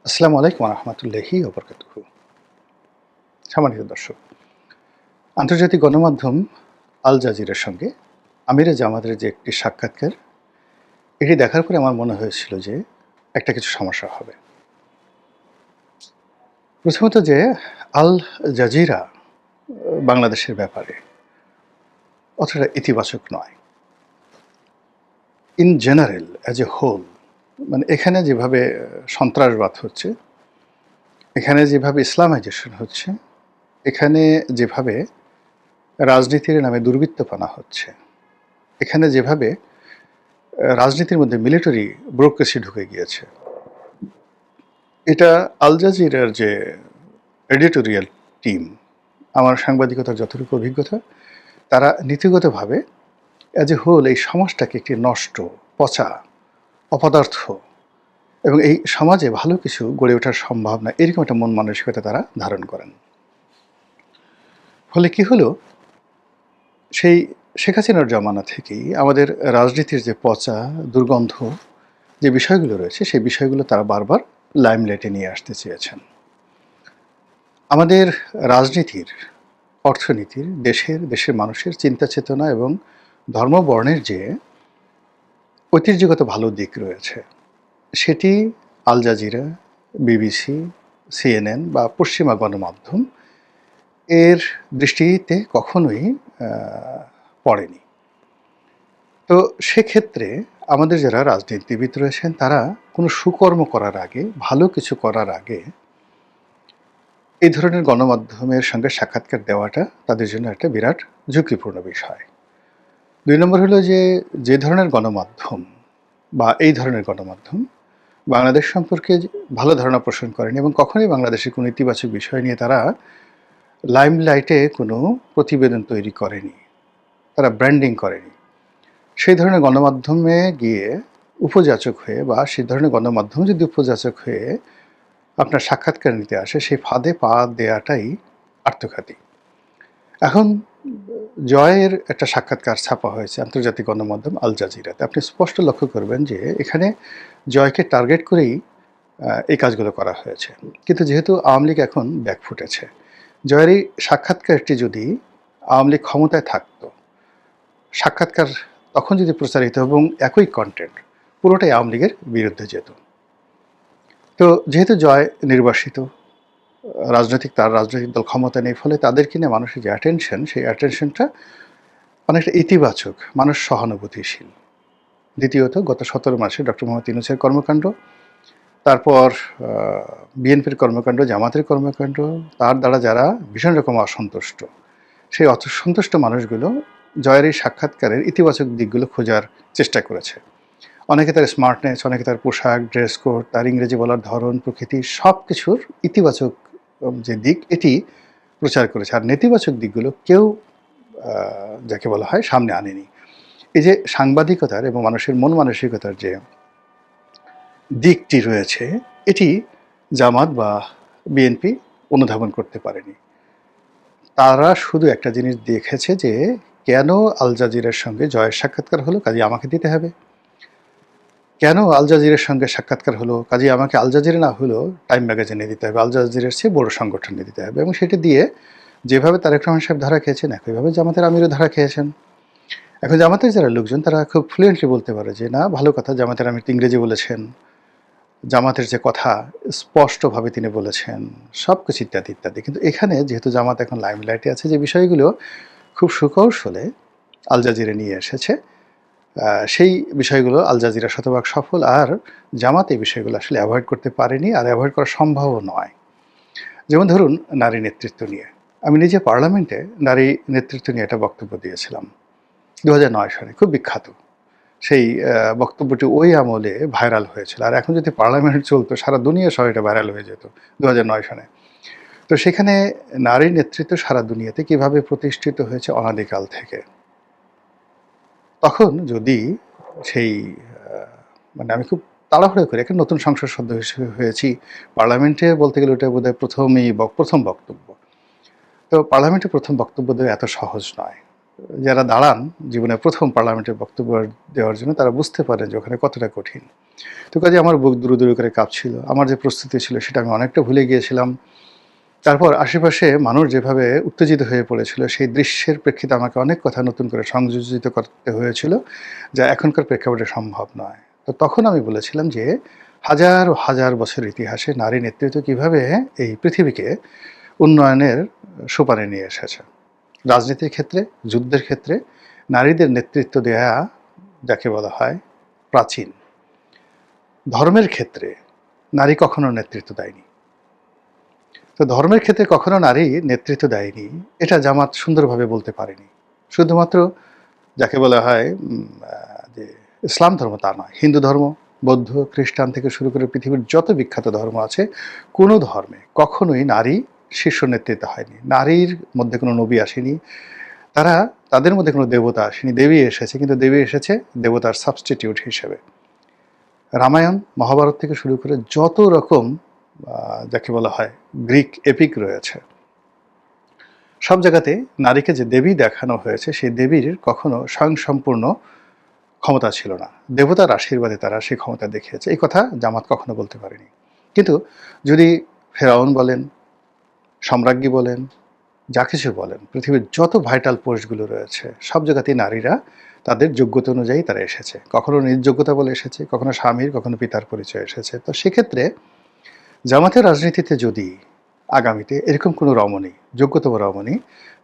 আসসালামু আলাইকুম ওয়া রাহমাতুল্লাহি ওয়া বারাকাতুহু। সম্মানিত দর্শক, আন্তর্জাতিক গণমাধ্যম আল জাজিরার সঙ্গে আমিরে জামাতের যে একটি সাক্ষাৎকার, এটি দেখার পরে আমার মনে হয়েছিল যে একটা কিছু সমস্যা হবে। প্রথমত যে আল জাজিরা বাংলাদেশের ব্যাপারে অতটা ইতিবাচক নয়। In general as a whole, মানে এখানে যেভাবে সন্ত্রাসবাদ হচ্ছে, এখানে যেভাবে ইসলামাইজেশন হচ্ছে, এখানে যেভাবে রাজনীতির নামে দুর্বৃত্তপনা হচ্ছে, এখানে যেভাবে রাজনীতির মধ্যে মিলিটারি ব্যুরোক্রেসি ঢুকে গিয়েছে, এটা আল জাজিরার যে এডিটোরিয়াল টিম, আমার সাংবাদিকতার যতটুকু অভিজ্ঞতা, তারা নীতিগতভাবে অ্যাজ এ হোল এই সমাজটাকে একটি নষ্ট, পচা, অপদার্থ এবং এই সমাজে ভালো কিছু গড়ে ওঠার সম্ভাবনা, এরকম একটা মন মানসিকতা তারা ধারণ করেন। ফলে কি হলো, সেই শেখ হাসিনার জমানা থেকেই আমাদের রাজনীতির যে পচা, দুর্গন্ধ যে বিষয়গুলো রয়েছে, সেই বিষয়গুলো তারা বারবার লাইমলাইটে নিয়ে আসতে চেয়েছেন। আমাদের রাজনীতির, অর্থনীতির, দেশের মানুষের চিন্তা চেতনা এবং ধর্মবর্ণের যে ঐতিহ্যগত ভালো দিক রয়েছে, সেটি আল জাজিরা, বিবিসি, সিএনএন বা পশ্চিমা গণমাধ্যম এর দৃষ্টিতে কখনোই পড়েনি। তো সেক্ষেত্রে আমাদের যারা রাজনীতিবিদ রয়েছেন, তারা কোনো সুকর্ম করার আগে, ভালো কিছু করার আগে এই ধরনের গণমাধ্যমের সঙ্গে সাক্ষাৎকার দেওয়াটা তাদের জন্য একটা বিরাট ঝুঁকিপূর্ণ বিষয়। ২ নম্বর হলো যে ধরনের গণমাধ্যম বা এই ধরনের গণমাধ্যম বাংলাদেশ সম্পর্কে ভালো ধারণা পোষণ করেনি এবং কখনোই বাংলাদেশের কোনো ইতিবাচক বিষয় নিয়ে তারা লাইমলাইটে কোনো প্রতিবেদন তৈরি করেনি, তারা ব্র্যান্ডিং করেনি। সেই ধরনের গণমাধ্যমে গিয়ে উপযাচক হয়ে বা সেই ধরনের গণমাধ্যম যদি উপযাচক হয়ে আপনার সাক্ষাৎকার নিতে আসে, সেই ফাঁদে পা দেওয়াটাই আত্মঘাতী। এখন জয়ের একটা সাক্ষাৎকার ছাপা হয়েছে আন্তর্জাতিক গণমাধ্যম আল জাজিরাতে। আপনি স্পষ্ট লক্ষ্য করবেন যে এখানে জয়কে টার্গেট করেই এই কাজগুলো করা হয়েছে। কিন্তু যেহেতু আওয়ামী লীগ এখন ব্যাক ফুটেছে, জয়ের এই সাক্ষাৎকারটি যদি আওয়ামী লীগ ক্ষমতায় থাকতো, সাক্ষাৎকার তখন যদি প্রচারিত এবং একই কন্টেন্ট, পুরোটাই আওয়ামী লীগের বিরুদ্ধে যেত। তো যেহেতু জয় নির্বাসিত, তার রাজনৈতিক দল ক্ষমতা নেই, ফলে তাদেরকে নিয়ে মানুষের যে অ্যাটেনশন, সেই অ্যাটেনশনটা অনেকটা ইতিবাচক, মানুষ সহানুভূতিশীল। দ্বিতীয়ত, গত ১৭ মাসে ডক্টর মোহাম্মদ ইউনূসের কর্মকাণ্ড, তারপর বিএনপির কর্মকাণ্ড, জামাতের কর্মকাণ্ড, তার দ্বারা যারা ভীষণ রকম অসন্তুষ্ট, সেই অসন্তুষ্ট মানুষগুলো জয়ের এই সাক্ষাৎকারের ইতিবাচক দিকগুলো খোঁজার চেষ্টা করেছে। অনেকে তার স্মার্টনেস, অনেকে তার পোশাক, ড্রেস কোড, তার ইংরেজি বলার ধরন, প্রকৃতি, সব কিছুর ইতিবাচক যে দিক, এটি প্রচার করেছে। আর নেতিবাচক দিকগুলো কেউ যাকে বলা হয় সামনে আনেনি। এই যে সাংবাদিকতার এবং মানুষের মন মানসিকতার যে দিকটি রয়েছে, এটি জামাত বা বিএনপি অনুধাবন করতে পারেনি। তারা শুধু একটা জিনিস দেখেছে যে কেন আল জাজিরার সঙ্গে জয়ের সাক্ষাৎকার হলো, কাজে আমাকে দিতে হবে। কেন আল জাজিরার সঙ্গে সাক্ষাৎকার হলো, কাজে আমাকে আল জাজিরা না হলেও টাইম ম্যাগাজিনে দিতে হবে, আল জাজিরার চেয়ে বড় সংগঠনে দিতে হবে। এবং সেটি দিয়ে যেভাবে তারেক রহমান সাহেব ধরা খেয়েছেন, একইভাবে জামাতের আমিরও ধরা খেয়েছেন। এখন জামাতের যারা লোকজন, তারা খুব ফ্লুয়েন্টলি বলতে পারে যে না, ভালো কথা, জামাতের আমির ইংরেজি বলেছেন, জামাতের যে কথা স্পষ্টভাবে তিনি বলেছেন, সব কিছু ইত্যাদি ইত্যাদি। কিন্তু এখানে যেহেতু জামাত এখন লাইমলাইটে আছে, যে বিষয়গুলো খুব সুকৌশলে আল জাজিরা নিয়ে এসেছে, সেই বিষয়গুলো আল জাজিরা শতভাগ সফল, আর জামাত এই বিষয়গুলো আসলে অ্যাভয়েড করতে পারেনি, আর অ্যাভয়েড করা সম্ভবও নয়। যেমন ধরুন, নারী নেতৃত্ব নিয়ে আমি নিজে পার্লামেন্টে নারী নেতৃত্ব নিয়ে একটা বক্তব্য দিয়েছিলাম ২০০৯ সালে, খুব বিখ্যাত। সেই বক্তব্যটি ওই আমলে ভাইরাল হয়েছিল। আর এখন যদি পার্লামেন্ট চলতো, সারা দুনিয়া সহ এটা ভাইরাল হয়ে যেত ২০০৯ সালে। তো সেখানে নারী নেতৃত্ব সারা দুনিয়াতে কিভাবে প্রতিষ্ঠিত হয়েছে অনাদিকাল থেকে। তখন যদি সেই মানে আমি খুব তাড়াহুড়ো করে একটা নতুন সংসদ সদস্য হিসেবে হয়েছি, পার্লামেন্টে বলতে গেলে ওটা বোধহয় প্রথম বক্তব্য। তো পার্লামেন্টে প্রথম বক্তব্য দেওয়া এত সহজ নয়। যারা দাঁড়ান জীবনে প্রথম পার্লামেন্টে বক্তব্য দেওয়ার জন্য, তারা বুঝতে পারেন যে ওখানে কতটা কঠিন। তো কাজে আমার বুক দুরু দুরু করে কাঁপছিল। আমার যে প্রস্তুতি ছিল সেটা আমি অনেকটা ভুলে গিয়েছিলাম। তারপর আশেপাশে মানুষ যেভাবে উত্তেজিত হয়ে পড়েছিল, সেই দৃশ্যের প্রেক্ষিতে আমাকে অনেক কথা নতুন করে সংযোজিত করতে হয়েছিল, যা এখনকার প্রেক্ষাপটে সম্ভব নয়। তো তখন আমি বলেছিলাম যে হাজার হাজার বছরের ইতিহাসে নারী নেতৃত্ব কীভাবে এই পৃথিবীকে উন্নয়নের সোপানে নিয়ে এসেছে। রাজনীতির ক্ষেত্রে, যুদ্ধের ক্ষেত্রে নারীদের নেতৃত্ব দেয়া যাকে বলা হয় প্রাচীন। ধর্মের ক্ষেত্রে নারী কখনো নেতৃত্ব দেয়নি। তো ধর্মের ক্ষেত্রে কখনো নারী নেতৃত্ব দেয়নি, এটা জামাত সুন্দরভাবে বলতে পারেনি। শুধুমাত্র যাকে বলা হয় যে ইসলাম ধর্ম তা নয়, হিন্দু ধর্ম, বৌদ্ধ, খ্রিস্টান থেকে শুরু করে পৃথিবীর যত বিখ্যাত ধর্ম আছে, কোনো ধর্মে কখনোই নারী শীর্ষ নেতৃত্ব হয়নি। নারীর মধ্যে কোনো নবী আসেনি, তাদের মধ্যে কোনো দেবতা আসেনি। দেবী এসেছে, কিন্তু দেবী এসেছে দেবতার সাবস্টিটিউট হিসেবে। রামায়ণ, মহাভারত থেকে শুরু করে যত রকম যাকে বলা হয় গ্রিক এপিক রয়েছে, সব জায়গাতে নারীকে যে দেবী দেখানো হয়েছে, সেই দেবীর কখনো স্বয়ংসম্পূর্ণ ক্ষমতা ছিল না। দেবতার আশীর্বাদে তারা সেই ক্ষমতা দেখিয়েছে। এই কথা জামাত কখনো বলতে পারেনি। কিন্তু যদি ফেরাউন বলেন, সম্রাজ্ঞী বলেন, যা কিছু বলেন, পৃথিবীর যত ভাইটাল পোস্টগুলো রয়েছে, সব জায়গাতেই নারীরা তাদের যোগ্যতা অনুযায়ী তারা এসেছে। কখনো নিজ যোগ্যতা বলে এসেছে, কখনো স্বামীর, কখনো পিতার পরিচয় এসেছে। তো সেক্ষেত্রে জামাতের রাজনীতিতে যদি আগামীতে এরকম কোনো রমণী, যোগ্যতম রমণী,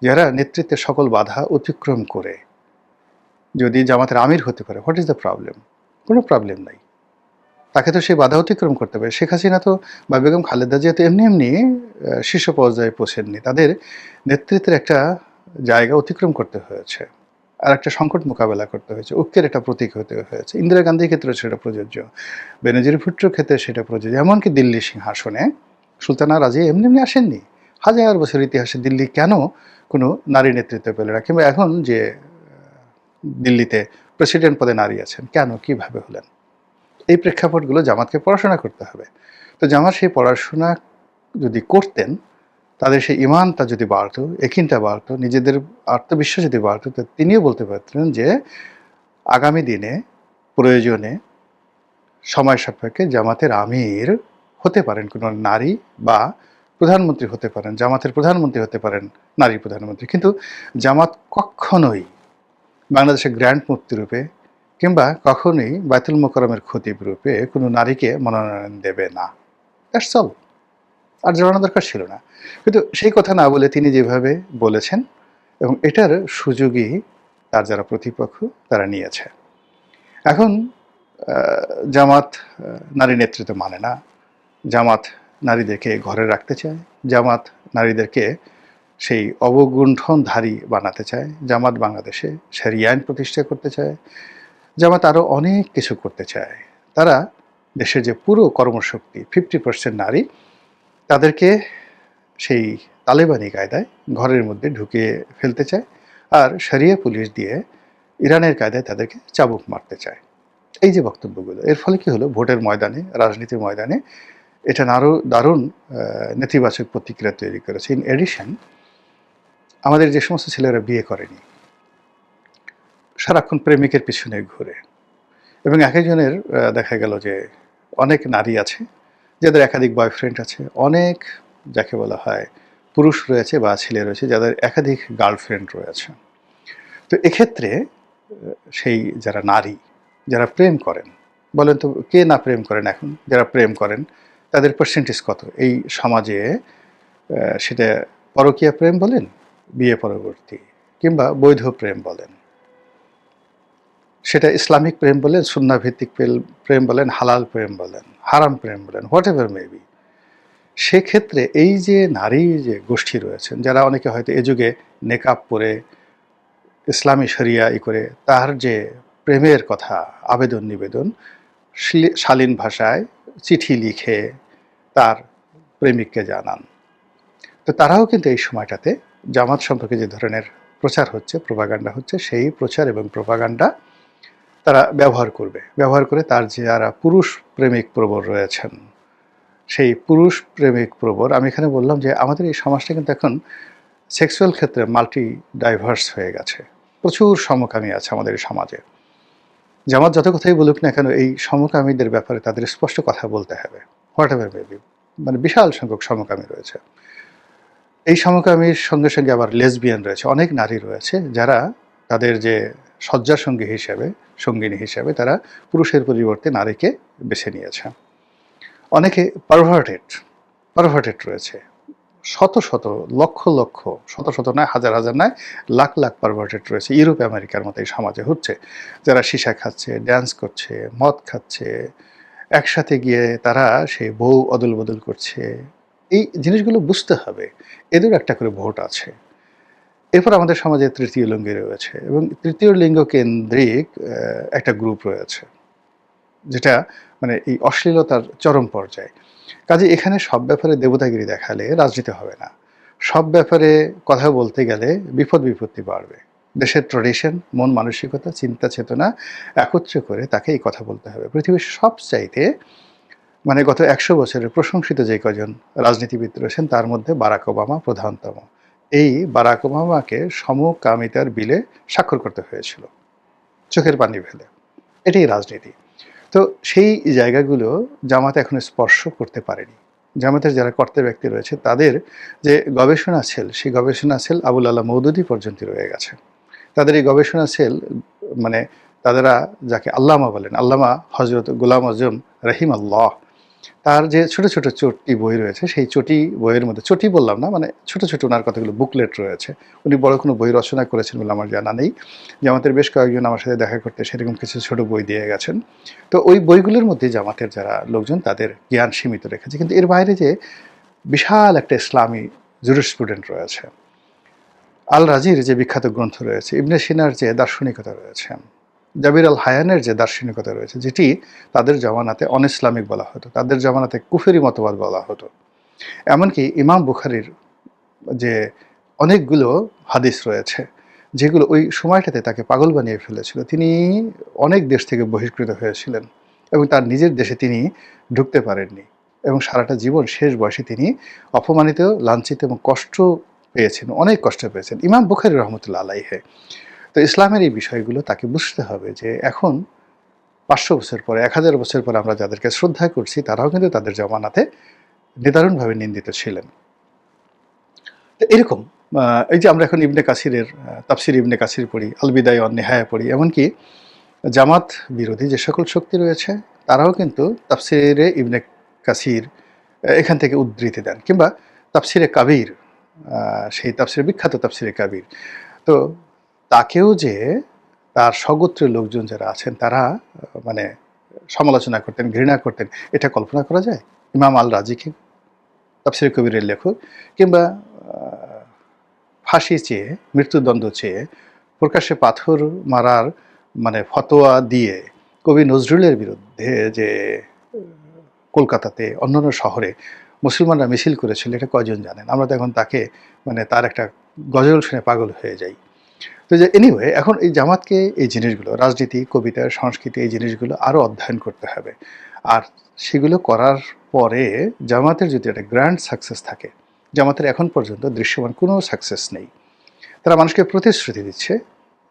যারা নেতৃত্বের সকল বাধা অতিক্রম করে যদি জামাতের আমির হতে পারে, হোয়াট ইজ দ্য প্রবলেম? কোনো প্রবলেম নাই। তাকে তো সেই বাধা অতিক্রম করতে হবে। শেখ হাসিনা তো বা বেগম খালেদা জিয়া তো এমনি এমনি শীর্ষ পর্যায়ে পৌঁছেননি। তাদের নেতৃত্বের একটা জায়গা অতিক্রম করতে হয়েছে, আর একটা সংকট মোকাবেলা করতে হয়েছে, ঐক্যের একটা প্রতীক হতে হয়েছে। ইন্দিরা গান্ধীর ক্ষেত্রে সেটা প্রযোজ্য, বেনজির ভুট্টোর ক্ষেত্রে সেটা প্রযোজ্য। এমনকি দিল্লি সিংহাসনে সুলতানা রাজিয়া এমনি এমনি আসেননি। হাজার বছর ইতিহাসে দিল্লি কেন কোনো নারী নেতৃত্ব পেল না? কিংবা এখন যে দিল্লিতে প্রেসিডেন্ট পদে নারী আছেন, কেন, কিভাবে হলেন? এই প্রেক্ষাপটগুলো জামাতকে পড়াশোনা করতে হবে। তো জামাত সেই পড়াশোনা যদি করতেন, তাদের সেই ইমানটা যদি বাড়তো, একিনটা বাড়তো, নিজেদের আত্মবিশ্বাস যদি বাড়তো, তো তিনিও বলতে পারতেন যে আগামী দিনে প্রয়োজনে সময় সাপেক্ষে জামাতের আমির হতে পারেন কোনো নারী, বা প্রধানমন্ত্রী হতে পারেন, জামাতের প্রধানমন্ত্রী হতে পারেন নারী প্রধানমন্ত্রী। কিন্তু জামাত কখনোই বাংলাদেশের গ্র্যান্ড মুফতি রূপে কিংবা কখনোই বায়তুল মোকাররমের খতিব রূপে কোনো নারীকে মনোনয়ন দেবে না। That's all. আর জানানো দরকার ছিল না। কিন্তু সেই কথা না বলে তিনি যেভাবে বলেছেন, এবং এটার সুযোগই তার যারা প্রতিপক্ষ তারা নিয়েছে। এখন জামাত নারী নেতৃত্ব মানে না, জামাত নারীদেরকে ঘরে রাখতে চায়, জামাত নারীদেরকে সেই অবগুণ্ঠনধারী বানাতে চায়, জামাত বাংলাদেশে শরিয়া আইন প্রতিষ্ঠা করতে চায়, জামাত আরও অনেক কিছু করতে চায়। তারা দেশের যে পুরো কর্মশক্তি 50% নারী, তাদেরকে সেই তালেবানি কায়দায় ঘরের মধ্যে ঢুকিয়ে ফেলতে চায়, আর শরিয়া পুলিশ দিয়ে ইরানের কায়দায় তাদেরকে চাবুক মারতে চায়। এই যে বক্তব্যগুলো, এর ফলে কি হলো, ভোটের ময়দানে, রাজনীতির ময়দানে এটা আরও দারুণ নেতিবাচক প্রতিক্রিয়া তৈরি করেছে। ইন এডিশন, আমাদের যে সমস্ত ছেলেরা বিয়ে করেনি, সারাক্ষণ প্রেমিকের পিছনে ঘুরে, এবং এক একজনের দেখা গেল যে অনেক নারী আছে যাদের একাধিক বয়ফ্রেন্ড আছে, অনেক যাকে বলা হয় পুরুষ রয়েছে বা ছেলে রয়েছে যাদের একাধিক গার্লফ্রেন্ড রয়েছে। তো এক্ষেত্রে সেই যারা নারী, যারা প্রেম করেন, বলেন তো কে না প্রেম করেন? এখন যারা প্রেম করেন তাদের পার্সেন্টেজ কত এই সমাজে? সেটা পরকীয়া প্রেম বলেন, বিয়ে পরবর্তী, কিংবা বৈধ প্রেম বলেন, সেটা ইসলামিক প্রেম বলেন, সুন্নাহ ভিত্তিক প্রেম বলেন, হালাল প্রেম বলেন, হারাম প্রেম বলেন, হোয়াট এভার মেবি, সেক্ষেত্রে এই যে নারী যে গোষ্ঠী রয়েছেন, যারা অনেকে হয়তো এ যুগে নেকাব পরে ইসলামী শরিয়া করে তার যে প্রেমের কথা, আবেদন নিবেদন শালীন ভাষায় চিঠি লিখে তার প্রেমিককে জানান, তো তারাও কিন্তু এই সময়টাতে জামাত সম্পর্কে যে ধরনের প্রচার হচ্ছে, প্রোপাগান্ডা হচ্ছে, সেই প্রচার এবং প্রোপাগান্ডা তারা ব্যবহার করে তার যারা পুরুষ প্রেমিক প্রবর রয়েছেন, সেই পুরুষ প্রেমিক প্রবর, আমি এখানে বললাম যে আমাদের এই সমাজটা কিন্তু এখন সেক্সুয়াল ক্ষেত্রে মাল্টি ডাইভার্স হয়ে গেছে। প্রচুর সমকামী আছে আমাদের এই সমাজে। জামাত যত কথাই বলুক না কেন, এই সমকামীদের ব্যাপারে তাদের স্পষ্ট কথা বলতে হবে, হোয়াট এভার মেবি। মানে বিশাল সংখ্যক সমকামী রয়েছে। এই সমকামীর সঙ্গে সঙ্গে আবার লেসবিয়ান রয়েছে, অনেক নারী রয়েছে যারা তাদের যে শয্যা সঙ্গী হিসেবে, সঙ্গিনী হিসেবে তারা পুরুষের পরিবর্তে নারীকে বেছে নিয়েছে। অনেকে পারভার্টেড রয়েছে, শত শত, লক্ষ লক্ষ, শত শত নয়, হাজার হাজার নয়, লাখ লাখ পারভার্টেড রয়েছে ইউরোপ আমেরিকার মতো এই সমাজে হচ্ছে, যারা সীসা খাচ্ছে, ড্যান্স করছে, মদ খাচ্ছে, একসাথে গিয়ে তারা সেই বউ অদল বদল করছে। এই জিনিসগুলো বুঝতে হবে, এদের একটা করে ভোট আছে। এরপর আমাদের সমাজে তৃতীয় লিঙ্গি রয়েছে, এবং তৃতীয় লিঙ্গ কেন্দ্রিক একটা গ্রুপ রয়েছে, যেটা মানে এই অশ্লীলতার চরম পর্যায়ে। কাজে এখানে সব ব্যাপারে দেবতাগিরি দেখালে রাজনীতি হবে না। সব ব্যাপারে কথা বলতে গেলে বিপদ বিপত্তি বাড়বে। দেশের ট্র্যাডিশন, মন মানসিকতা, চিন্তা চেতনা একত্রে করে তাকে এই কথা বলতে হবে। পৃথিবীর সবচাইতে মানে গত 100 বছরের প্রশংসিত যে কজন রাজনীতিবিদ রয়েছেন তার মধ্যে বারাক ওবামা প্রধানতম। এই বারাক ওবামাকে সমকামিতার বিলে স্বাক্ষর করতে হয়েছিল চোখের পানি ফেলে। এটাই রাজনীতি। তো সেই জায়গাগুলো জামাত এখন স্পর্শ করতে পারেনি। জামাতের যারা কর্তা ব্যক্তি রয়েছে তাদের যে গবেষণা সেল, সেই গবেষণা সেল আবুল আলা মওদুদি পর্যন্ত রয়ে গেছে। তাদের এই গবেষণা সেল মানে তাদেরা যাকে আল্লামা বলেন, আল্লামা হজরত গোলাম আজম রহিমাল্লাহ, তার যে ছোট ছোট চটি বই রয়েছে, সেই চটি বইয়ের মধ্যে, চটি বললাম না, মানে ছোট ছোট ওনার কতগুলো বুকলেট রয়েছে। উনি বড় কোনো বই রচনা করেছেন বলে আমার জানা নেই। জামাতের বেশ কয়েকজন আমার সাথে দেখা করতে সেরকম কিছু ছোট বই দিয়ে গেছেন। তো ওই বইগুলোর মধ্যে জামাতের যারা লোকজন তাদের জ্ঞান সীমিত রেখেছে, কিন্তু এর বাইরে যে বিশাল একটা ইসলামী জুরিসপ্রুডেন্ট রয়েছে, আল রাজির যে বিখ্যাত গ্রন্থ রয়েছে, ইবনে সিনার যে দার্শনিকতা রয়েছে, জাবির আল হায়ানের যে দার্শনিকতা রয়েছে, যেটি তাদের জামানাতে অন ইসলামিক বলা হতো, তাদের জামানাতে কুফেরি মতবাদ বলা হতো। এমনকি ইমাম বুখারীর যে অনেকগুলো হাদিস রয়েছে যেগুলো ওই সময়টাতে তাকে পাগল বানিয়ে ফেলেছিল। তিনি অনেক দেশ থেকে বহিষ্কৃত হয়েছিলেন এবং তার নিজের দেশে তিনি ঢুকতে পারেননি, এবং সারাটা জীবন শেষ বয়সে তিনি অপমানিত, লাঞ্ছিত এবং কষ্ট পেয়েছেন, অনেক কষ্ট পেয়েছেন ইমাম বুখারী রহমতুল্লাহ আলাইহে। তো ইসলামের এই বিষয়গুলো তাকে বুঝতে হবে যে এখন 500 বছর পরে, 1000 বছর পরে আমরা যাদেরকে শ্রদ্ধা করছি তারাও কিন্তু তাদের জামানাতে নিদারুণভাবে নিন্দিত ছিলেন। তো এরকম এই যে আমরা এখন ইবনে কাসিরের তাফসির ইবনে কাসির পড়ি, আল বিদায়া ওয়ান নিহায়া পড়ি, এমনকি জামাত বিরোধী যে সকল শক্তি রয়েছে তারাও কিন্তু তাফসিরে ইবনে কাসির এখান থেকে উদ্ধৃতি দেন, কিংবা তাফসিরে কাবির, সেই তাফসিরে বিখ্যাত তাফসিরে কাবির। তো তাকেও যে তার স্বগোত্রের লোকজন যারা আছেন তারা মানে সমালোচনা করতেন, ঘৃণা করতেন, এটা কল্পনা করা যায়? ইমাম আল রাজিকে, তাফসিরে কবিরের লেখক, কিংবা ফাঁসি চেয়ে, মৃত্যুদণ্ড চেয়ে, প্রকাশ্যে পাথর মারার মানে ফতোয়া দিয়ে কবি নজরুলের বিরুদ্ধে যে কলকাতাতে অন্যান্য শহরে মুসলমানরা মিছিল করেছিল, এটা কয়জন জানেন? আমরা তো এখন তাকে মানে তার একটা গজল শুনে পাগল হয়ে যাই। তো যে এনিওয়ে, এখন এই জামাতকে এই জিনিসগুলো, রাজনীতি, কবিতা, সংস্কৃতি, এই জিনিসগুলো আরও অধ্যয়ন করতে হবে। আর সেগুলো করার পরে জামাতের যদি একটা গ্র্যান্ড সাকসেস থাকে, জামাতের এখন পর্যন্ত দৃশ্যমান কোনো সাকসেস নেই। তারা মানুষকে প্রতিশ্রুতি দিচ্ছে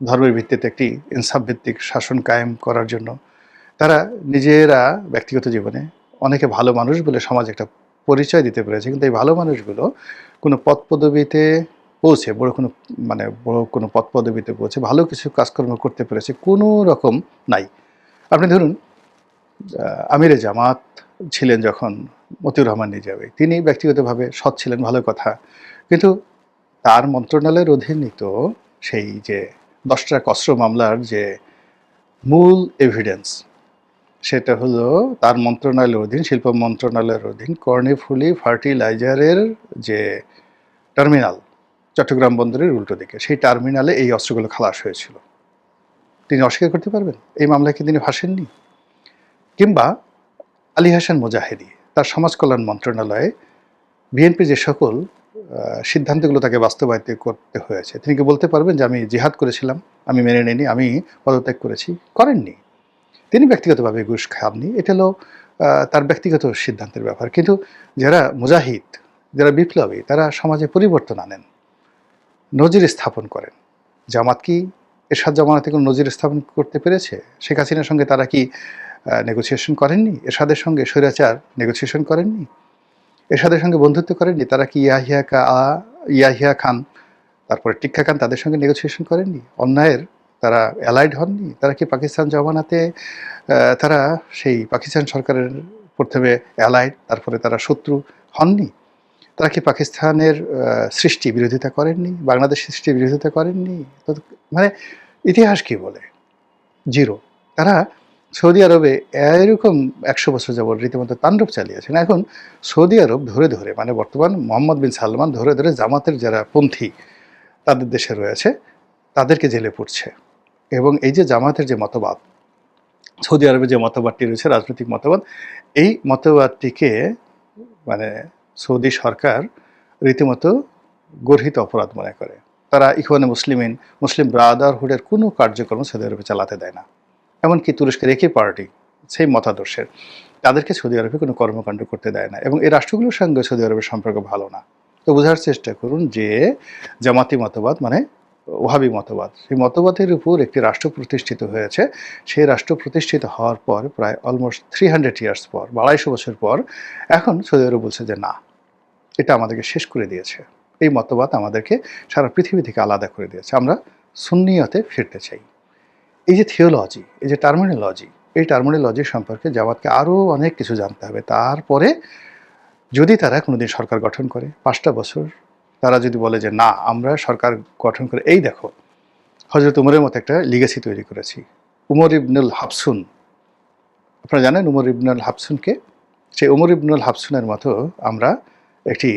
ধর্মের ভিত্তিতে একটি ইনসাফ ভিত্তিক শাসন কায়েম করার জন্য। তারা নিজেরা ব্যক্তিগত জীবনে অনেকে ভালো মানুষ বলে সমাজে একটা পরিচয় দিতে পেরেছে, কিন্তু এই ভালো মানুষগুলো কোনো পদ পদবিতে পৌঁছে, বড় কোনো পদ পদবিতে পৌঁছে ভালো কিছু কাজকর্ম করতে পেরেছে কোনো রকম নাই। আপনি ধরুন আমিরে জামাত ছিলেন যখন মতিউর রহমান নিজামী, তিনি ব্যক্তিগতভাবে সৎ ছিলেন, ভালো কথা, কিন্তু তার মন্ত্রণালয়ের অধীনিত সেই যে 10টা কসর মামলার যে মূল এভিডেন্স, সেটা হলো তার মন্ত্রণালয়ের অধীন, শিল্প মন্ত্রণালয়ের অধীন কর্ণফুলী ফার্টিলাইজারের যে টার্মিনাল, চট্টগ্রাম বন্দরের উল্টো দিকে, সেই টার্মিনালে এই অস্ত্রগুলো খালাস হয়েছিল। তিনি অস্বীকার করতে পারবেন এই মামলায় কি তিনি ভাসেননি? কিংবা আলী হাসান মুজাহিদি, তার সমাজ কল্যাণ মন্ত্রণালয়ে বিএনপি যে সকল সিদ্ধান্তগুলো তাকে বাস্তবায়িত করতে হয়েছে, তিনি কি বলতে পারবেন যে আমি জিহাদ করেছিলাম, আমি মেনে নিইনি, আমি পদত্যাগ করেছি? করেননি। তিনি ব্যক্তিগতভাবে ঘুষ খাননি, এটা হলো তার ব্যক্তিগত সিদ্ধান্তের ব্যাপার। কিন্তু যারা মুজাহিদ, যারা বিপ্লবী, তারা সমাজে পরিবর্তন আনেন, নজির স্থাপন করেন। জামাত কি এরশাদ জামানাতে কোনো নজির স্থাপন করতে পেরেছে? শেখ হাসিনার সঙ্গে তারা কি নেগোসিয়েশন করেননি? এরশাদের সঙ্গে স্বৈরাচার নেগোসিয়েশন করেননি? এরশাদের সঙ্গে বন্ধুত্ব করেননি? তারা কি ইয়াহিয়া খান, তারপরে টিক্কা খান তাদের সঙ্গে নেগোসিয়েশন করেননি? অন্যায়ের তারা অ্যালাইড হননি? তারা কি পাকিস্তান জমানাতে তারা সেই পাকিস্তান সরকারের প্রথমে অ্যালাইড, তারপরে তারা শত্রু হননি? তারা কি পাকিস্তানের সৃষ্টি বিরোধিতা করেননি? বাংলাদেশ সৃষ্টির বিরোধিতা করেননি? তো মানে ইতিহাস কি বলে? জিরো। তারা সৌদি আরবে এরকম ১০০ বছর যাবৎ রীতিমতো তাণ্ডব চালিয়েছেন। এখন সৌদি আরব ধরে ধরে মানে বর্তমান মোহাম্মদ বিন সালমান ধরে ধরে জামাতের যারা পন্থী তাদের দেশে রয়েছে তাদেরকে জেলে পুরছে। এবং এই যে জামাতের যে মতবাদ, সৌদি আরবে যে মতবাদটি রয়েছে রাজনৈতিক মতবাদ, এই মতবাদটিকে মানে সৌদি সরকার রীতিমতো গর্হিত অপরাধ মনে করে। তারা ইখওয়ানে মুসলিমিন, মুসলিম ব্রাদারহুডের কোনো কার্যক্রম সৌদি আরবে চালাতে দেয় না। এমনকি তুরস্কের একই পার্টি সেই মতাদর্শের, তাদেরকে সৌদি আরবে কোনো কর্মকাণ্ড করতে দেয় না। এবং এই রাষ্ট্রগুলোর সঙ্গে সৌদি আরবের সম্পর্ক ভালো না। তো বোঝার চেষ্টা করুন যে জামাতি মতবাদ মানে ওহাবি মতবাদ, সেই মতবাদের উপর একটি রাষ্ট্র প্রতিষ্ঠিত হয়েছে। সেই রাষ্ট্র প্রতিষ্ঠিত হওয়ার পর প্রায় অলমোস্ট 300 ইয়ার্স পর, 250 বছর পর, এখন সৌদি আরব বলছে যে না, এটা আমাদেরকে শেষ করে দিয়েছে। এই মতবাদ আমাদেরকে সারা পৃথিবী থেকে আলাদা করে দিয়েছে। আমরা সুন্নিয়তে ফিরতে চাই। এই যে থিওলজি, এই যে টার্মিনোলজি, এই টার্মিনোলজি সম্পর্কে জামাতকে আরও অনেক কিছু জানতে হবে। তারপরে যদি তারা কোনোদিন সরকার গঠন করে 5টা বছর, তারা যদি বলে যে না আমরা সরকার গঠন করে এই দেখো হযরত উমরের মতো একটা লিগেসি তৈরি করেছি। উমর ইবনুল হাফসুন, আপনারা জানেন উমর ইবনুল হাফসুনকে? সেই উমর ইবনুল হাফসুনের মতো আমরা একটি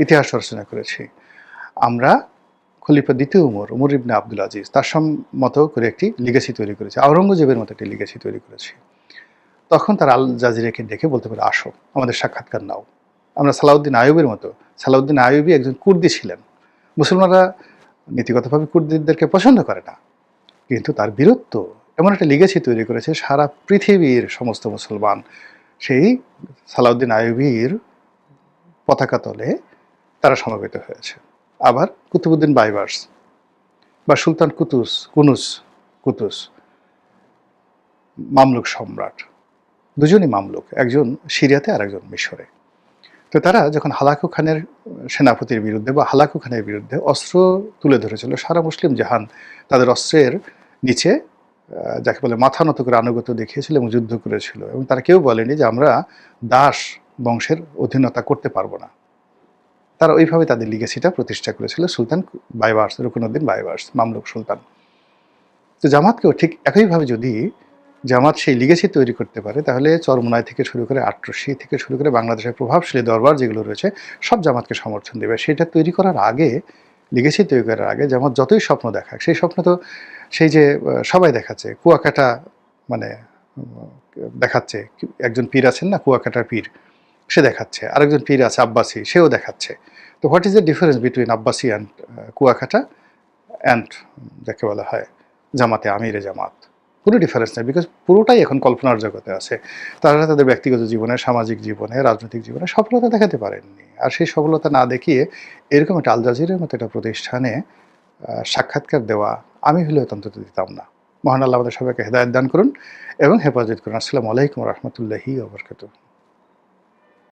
ইতিহাস রচনা করেছি। আমরা খলিফা দ্বিতীয় উমর ইবনে আব্দুল আজিজ, তার মতো করে একটি লিগেসি তৈরি করেছি। আওরঙ্গজেবের মতো একটি লিগেসি তৈরি করেছি। তখন তারা আল জাজিরাকে ডেকে বলতে পারে আসো আমাদের সাক্ষাৎকার নাও। আমরা সালাউদ্দিন আইয়ুবের মতো, সালাউদ্দিন আইয়ুবী একজন কুর্দি ছিলেন। মুসলমানরা নীতিগতভাবে কুর্দিদেরকে পছন্দ করে না, কিন্তু তার বীরত্ব এমন একটা লিগেসি তৈরি করেছে সারা পৃথিবীর সমস্ত মুসলমান সেই সালাউদ্দিন আইয়ুবীর পতাকা তলে তারা সমবেত হয়েছে। আবার কুতুবউদ্দিন বাইবার্স বা সুলতান কুতুস মামলুক সম্রাট, দুজনই মামলুক, একজন সিরিয়াতে আর একজন মিশরে। তো তারা যখন হালাকু খানের সেনাপতির বিরুদ্ধে বা হালাকু খানের বিরুদ্ধে অস্ত্র তুলে ধরেছিল, সারা মুসলিম জাহান তাদের অস্ত্রের নিচে যাকে বলে মাথা নত করে আনুগত্য দেখিয়েছিল এবং যুদ্ধ করেছিল। এবং তারা কেউ বলেনি যে আমরা দাস বংশের অধীনতা করতে পারবো না। তারা ওইভাবে তাদের লিগেসিটা প্রতিষ্ঠা করেছিল সুলতান বাইবার্স, রুকনুদ্দিন বাইবার্স, মামলুক সুলতান। তো জামাতকেও ঠিক একইভাবে যদি জামাত সেই লিগেসি তৈরি করতে পারে, তাহলে চরমোনাই থেকে শুরু করে আটরশি থেকে শুরু করে বাংলাদেশের প্রভাবশালী দরবার যেগুলো রয়েছে সব জামাতকে সমর্থন দেবে। সেটা তৈরি করার আগে, লিগেসি তৈরি করার আগে জামাত যতই স্বপ্ন দেখাক, সেই স্বপ্ন তো সেই যে সবাই দেখাচ্ছে, কুয়াকাটা মানে দেখাচ্ছে, একজন পীর আছেন না কুয়াকাটার পীর, সে দেখাচ্ছে, আরেকজন পীর আছে আব্বাসি, সেও দেখাচ্ছে। তো what is the difference between Abbasi and Kuakata and যাকে বলা হয় জামাতে আমিরে জামাত? কোনো ডিফারেন্স নেই, বিকজ পুরোটাই এখন কল্পনার জগতে আছে। তারা তাদের ব্যক্তিগত জীবনে, সামাজিক জীবনে, রাজনৈতিক জীবনে সফলতা দেখাতে পারেননি। আর সেই সফলতা না দেখিয়ে এরকম একটা আল জাজিরার মতো একটা প্রতিষ্ঠানে সাক্ষাৎকার দেওয়া আমি হলেও অন্তত দিতাম না। মহান আল্লাহ আমাদের সবাইকে হেদায়েত দান করুন এবং হেফাজত করুন। আসসালামু আলাইকুম রহমতুল্লাহি ওয়া বারাকাতুহু।